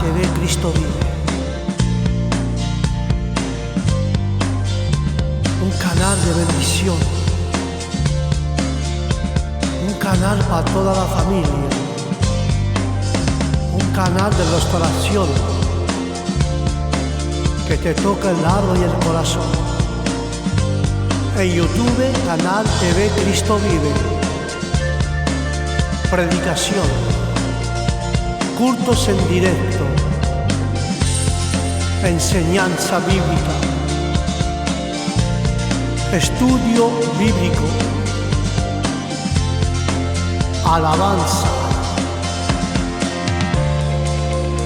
TV Cristo Vive. Un canal de bendición. Un canal para toda la familia. Un canal de restauración que te toca el alma y el corazón. En YouTube, canal TV Cristo Vive. Predicación, cultos en directo, enseñanza bíblica, estudio bíblico, alabanza,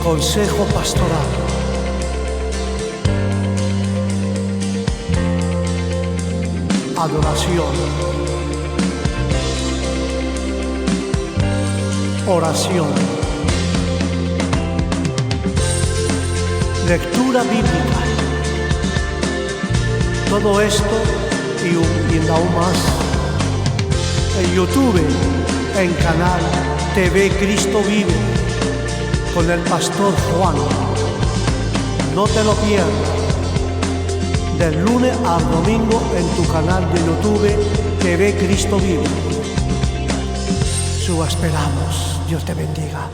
consejo pastoral. Adoración, oración, lectura bíblica. Todo esto y aún más en YouTube, en canal TV Cristo Vive, con el pastor Juan. No te lo pierdas. Del lunes al domingo en tu canal de YouTube TV Cristo Vive. Su esperamos. Dios te bendiga.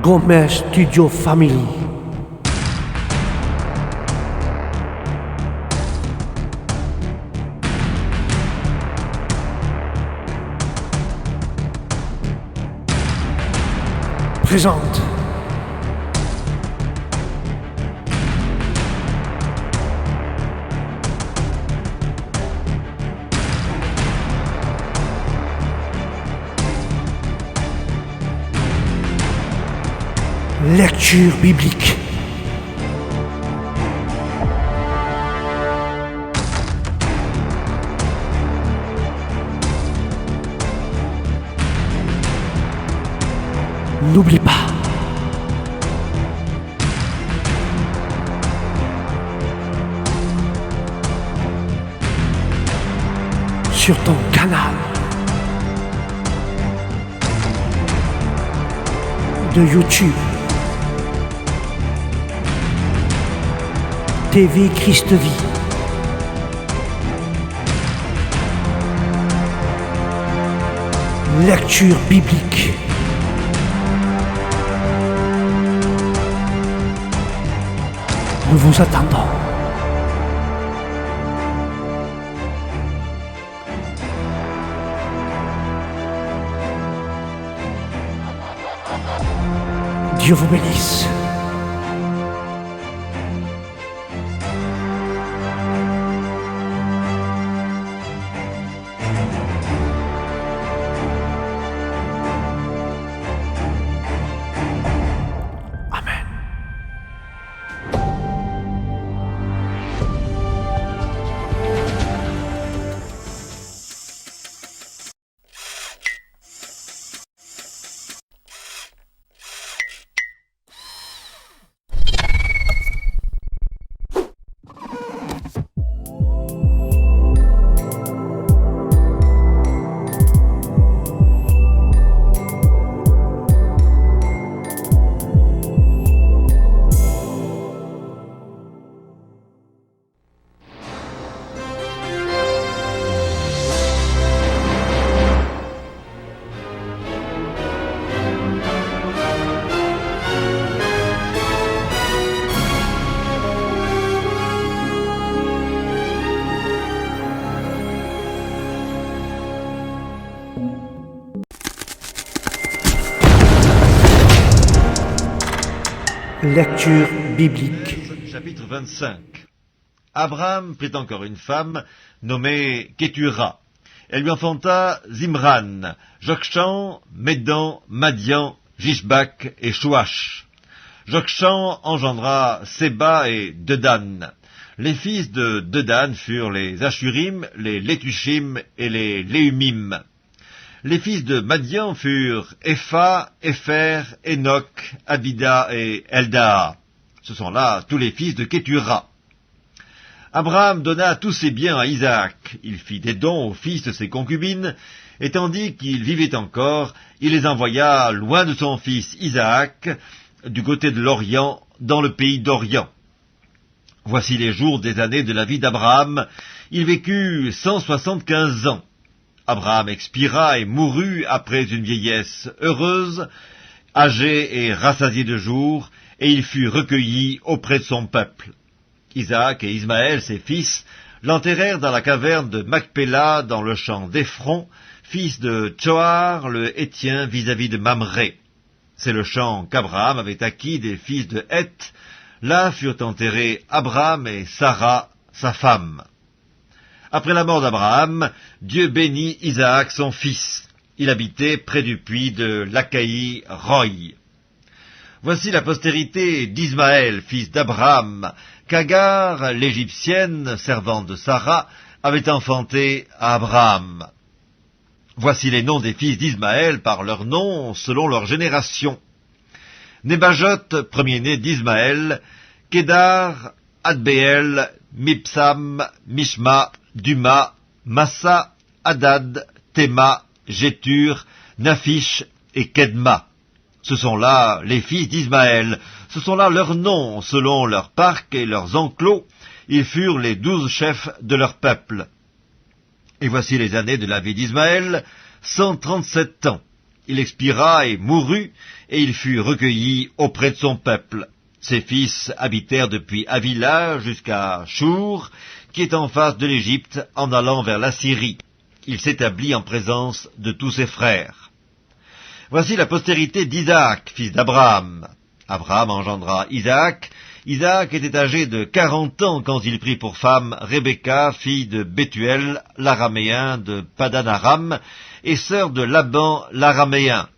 Gómez Studio Family. Présente. Lecture biblique. N'oublie pas. Sur ton canal de YouTube, TV Christ Vie. Lecture biblique. Nous vous attendons. Dieu vous bénisse. Lecture biblique. Chapitre 25. Abraham prit encore une femme nommée Kétura. Elle lui enfanta Zimran, Jokshan, Médan, Madian, Jishbak et Chouach. Jokshan engendra Séba et Dedan. Les fils de Dedan furent les Ashurim, les Letushim et les Léumim. Les fils de Madian furent Epha, Épher, Enoch, Abida et Eldaa. Ce sont là tous les fils de Kétura. Abraham donna tous ses biens à Isaac. Il fit des dons aux fils de ses concubines, et tandis qu'il vivait encore, il les envoya loin de son fils Isaac, du côté de l'Orient, dans le pays d'Orient. Voici les jours des années de la vie d'Abraham. Il vécut 175 ans. Abraham expira et mourut après une vieillesse heureuse, âgé et rassasié de jours, et il fut recueilli auprès de son peuple. Isaac et Ismaël, ses fils, l'enterrèrent dans la caverne de Macpéla, dans le champ d'Ephron, fils de Tsoar, le Hétien, vis-à-vis de Mamré. C'est le champ qu'Abraham avait acquis des fils de Heth. Là furent enterrés Abraham et Sarah, sa femme. Après la mort d'Abraham, Dieu bénit Isaac, son fils. Il habitait près du puits de Lacaï-Roï. Voici la postérité d'Ismaël, fils d'Abraham, qu'Agar, l'Égyptienne, servante de Sarah, avait enfanté à Abraham. Voici les noms des fils d'Ismaël par leurs noms, selon leur génération. Nébajot, premier-né d'Ismaël, Kédar, Adbéel, Mipsam, Mishma, Duma, Massa, Hadad, Théma, Jétur, Naphish et Kedma. Ce sont là les fils d'Ismaël, ce sont là leurs noms, selon leurs parcs et leurs enclos. Ils furent les 12 chefs de leur peuple. Et voici les années de la vie d'Ismaël, 137 ans. Il expira et mourut, et il fut recueilli auprès de son peuple. Ses fils habitèrent depuis Avila jusqu'à Chour, qui est en face de l'Égypte, en allant vers la Syrie. Il s'établit en présence de tous ses frères. Voici la postérité d'Isaac, fils d'Abraham. Abraham engendra Isaac. Isaac était âgé de 40 ans quand il prit pour femme Rebecca, fille de Bethuel, l'araméen de Padan-Aram, et sœur de Laban, l'araméen.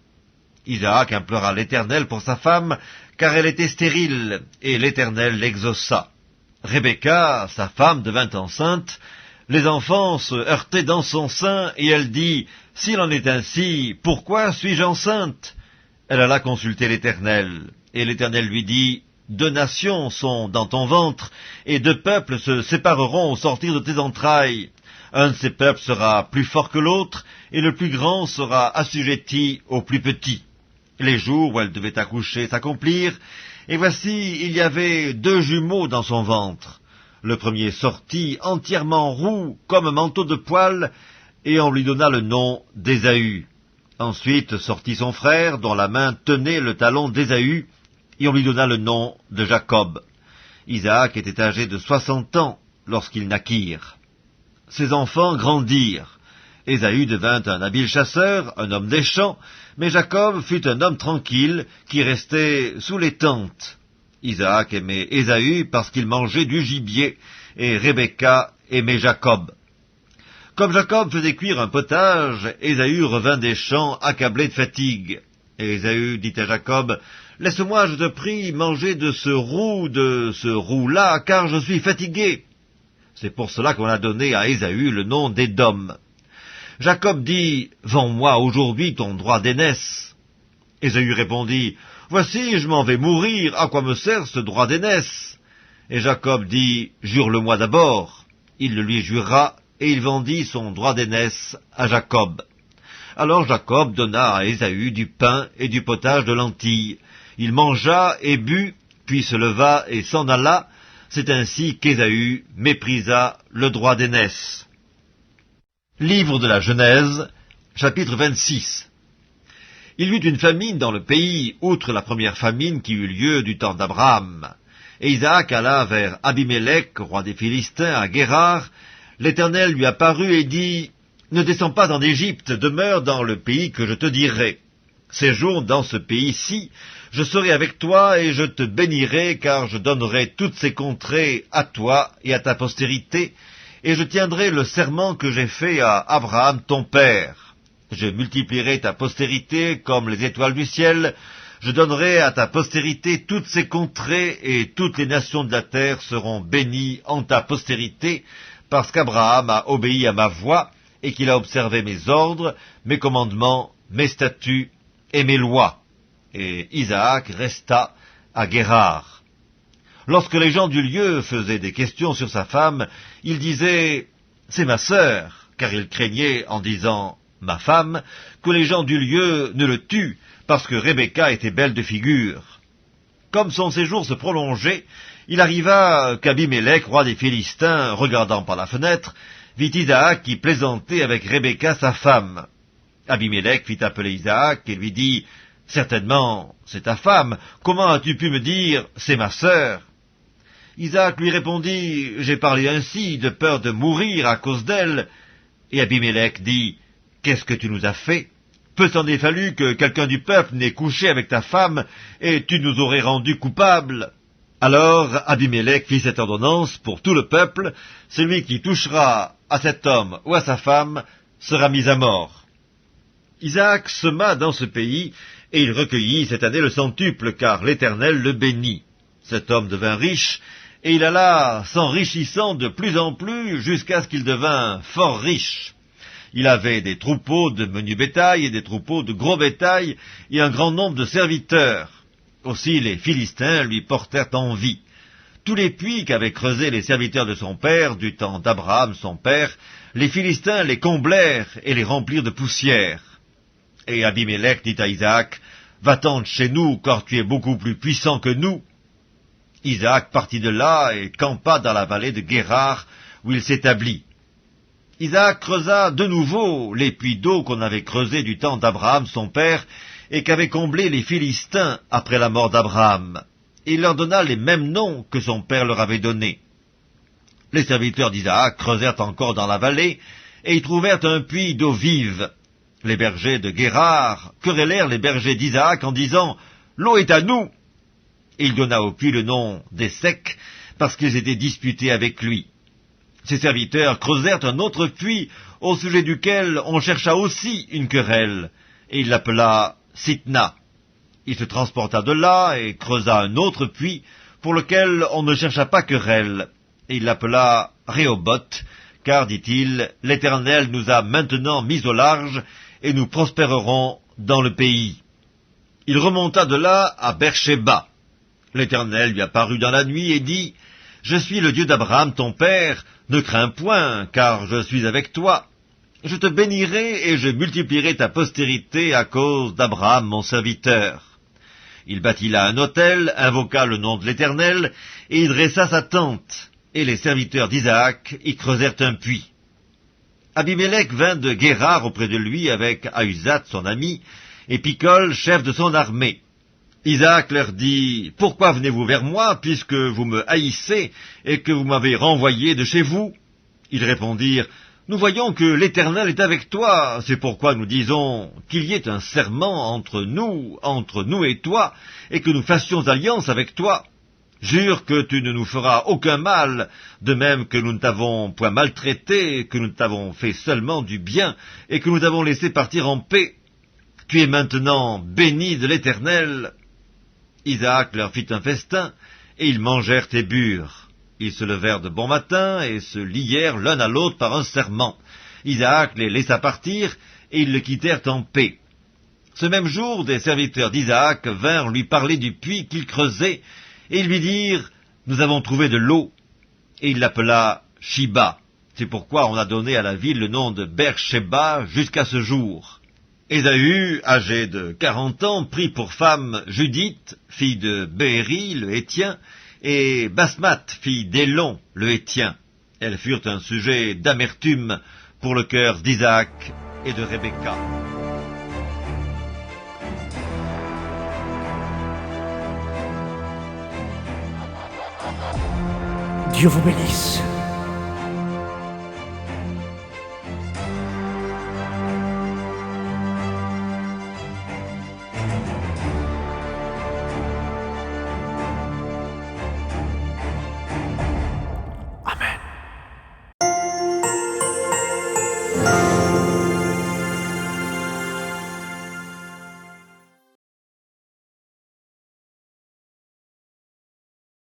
Isaac implora l'Éternel pour sa femme, car elle était stérile, et l'Éternel l'exauça. Rebecca, sa femme, devint enceinte. Les enfants se heurtaient dans son sein, et elle dit, « S'il en est ainsi, pourquoi suis-je enceinte ?» Elle alla consulter l'Éternel, et l'Éternel lui dit, « 2 nations sont dans ton ventre, et 2 peuples se sépareront au sortir de tes entrailles. Un de ces peuples sera plus fort que l'autre, et le plus grand sera assujetti au plus petit. » Les jours où elle devait accoucher s'accomplirent, et voici, il y avait 2 jumeaux dans son ventre. Le premier sortit entièrement roux, comme un manteau de poil, et on lui donna le nom d'Ésaü. Ensuite sortit son frère, dont la main tenait le talon d'Ésaü, et on lui donna le nom de Jacob. Isaac était âgé de 60 ans lorsqu'ils naquirent. Ses enfants grandirent. Ésaü devint un habile chasseur, un homme des champs, mais Jacob fut un homme tranquille qui restait sous les tentes. Isaac aimait Ésaü parce qu'il mangeait du gibier, et Rebecca aimait Jacob. Comme Jacob faisait cuire un potage, Ésaü revint des champs accablé de fatigue. Et Ésaü dit à Jacob, « Laisse-moi, je te prie, manger de ce roux-là, car je suis fatigué. » C'est pour cela qu'on a donné à Ésaü le nom d'Édom. Jacob dit, « Vends-moi aujourd'hui ton droit d'aînesse. » Ésaü répondit, « Voici, je m'en vais mourir, à quoi me sert ce droit d'aînesse ?» Et Jacob dit, « Jure-le-moi d'abord. » Il le lui jura, et il vendit son droit d'aînesse à Jacob. Alors Jacob donna à Ésaü du pain et du potage de lentilles. Il mangea et but, puis se leva et s'en alla. C'est ainsi qu'Ésaü méprisa le droit d'aînesse. Livre de la Genèse, chapitre 26. Il y eut une famine dans le pays, outre la première famine qui eut lieu du temps d'Abraham. Et Isaac alla vers Abimélec, roi des Philistins, à Guérar. L'Éternel lui apparut et dit, « Ne descends pas en Égypte, demeure dans le pays que je te dirai. Séjourne dans ce pays-ci, je serai avec toi et je te bénirai, car je donnerai toutes ces contrées à toi et à ta postérité, et je tiendrai le serment que j'ai fait à Abraham ton père. Je multiplierai ta postérité comme les étoiles du ciel, je donnerai à ta postérité toutes ces contrées, et toutes les nations de la terre seront bénies en ta postérité, parce qu'Abraham a obéi à ma voix, et qu'il a observé mes ordres, mes commandements, mes statuts et mes lois. Et Isaac resta à Guérar. Lorsque les gens du lieu faisaient des questions sur sa femme, il disait « C'est ma sœur », car il craignait, en disant « ma femme », que les gens du lieu ne le tuent, parce que Rebecca était belle de figure. Comme son séjour se prolongeait, il arriva qu'Abimélec, roi des Philistins, regardant par la fenêtre, vit Isaac qui plaisantait avec Rebecca sa femme. Abimélec fit appeler Isaac et lui dit « Certainement, c'est ta femme, comment as-tu pu me dire « c'est ma sœur » ?» Isaac lui répondit « J'ai parlé ainsi de peur de mourir à cause d'elle. » Et Abimélec dit « Qu'est-ce que tu nous as fait ? Peu s'en est fallu que quelqu'un du peuple n'ait couché avec ta femme, et tu nous aurais rendus coupables. » Alors Abimélec fit cette ordonnance pour tout le peuple, celui qui touchera à cet homme ou à sa femme sera mis à mort. Isaac sema dans ce pays, et il recueillit cette année le centuple, car l'Éternel le bénit. Cet homme devint riche, et il alla s'enrichissant de plus en plus jusqu'à ce qu'il devint fort riche. Il avait des troupeaux de menu bétail et des troupeaux de gros bétail, et un grand nombre de serviteurs. Aussi les Philistins lui portèrent envie. Tous les puits qu'avaient creusés les serviteurs de son père, du temps d'Abraham son père, les Philistins les comblèrent et les remplirent de poussière. Et Abimélec dit à Isaac, « Va-t'en de chez nous, car tu es beaucoup plus puissant que nous. » Isaac partit de là et campa dans la vallée de Guérar, où il s'établit. Isaac creusa de nouveau les puits d'eau qu'on avait creusés du temps d'Abraham son père, et qu'avaient comblés les Philistins après la mort d'Abraham, et il leur donna les mêmes noms que son père leur avait donnés. Les serviteurs d'Isaac creusèrent encore dans la vallée, et y trouvèrent un puits d'eau vive. Les bergers de Guérar querellèrent les bergers d'Isaac en disant « L'eau est à nous !» Et il donna au puits le nom d'Essek, parce qu'ils étaient disputés avec lui. Ses serviteurs creusèrent un autre puits, au sujet duquel on chercha aussi une querelle, et il l'appela Sitna. Il se transporta de là et creusa un autre puits, pour lequel on ne chercha pas querelle, et il l'appela Rehoboth, car, dit-il, l'Éternel nous a maintenant mis au large, et nous prospérerons dans le pays. Il remonta de là à Beersheba. L'Éternel lui apparut dans la nuit et dit, « Je suis le Dieu d'Abraham ton père, ne crains point, car je suis avec toi. Je te bénirai et je multiplierai ta postérité à cause d'Abraham mon serviteur. » Il bâtit là un autel, invoqua le nom de l'Éternel, et y dressa sa tente, et les serviteurs d'Isaac y creusèrent un puits. Abimélec vint de Guérar auprès de lui avec Ahuzat son ami, et Picol, chef de son armée. Isaac leur dit, « Pourquoi venez-vous vers moi, puisque vous me haïssez et que vous m'avez renvoyé de chez vous ?» Ils répondirent, « Nous voyons que l'Éternel est avec toi, c'est pourquoi nous disons qu'il y ait un serment entre nous et toi, et que nous fassions alliance avec toi. Jure que tu ne nous feras aucun mal, de même que nous ne t'avons point maltraité, que nous t'avons fait seulement du bien, et que nous t'avons laissé partir en paix. Tu es maintenant béni de l'Éternel. » Isaac leur fit un festin, et ils mangèrent et burent. Ils se levèrent de bon matin, et se lièrent l'un à l'autre par un serment. Isaac les laissa partir, et ils le quittèrent en paix. Ce même jour, des serviteurs d'Isaac vinrent lui parler du puits qu'il creusait, et ils lui dirent, « Nous avons trouvé de l'eau. » Et il l'appela Shiba. C'est pourquoi on a donné à la ville le nom de Beersheba jusqu'à ce jour. Ésaü, âgé de 40 ans, prit pour femme Judith, fille de Béhéri, le Hétien, et Basmath, fille d'Élon, le Hétien. Elles furent un sujet d'amertume pour le cœur d'Isaac et de Rebecca. Dieu vous bénisse.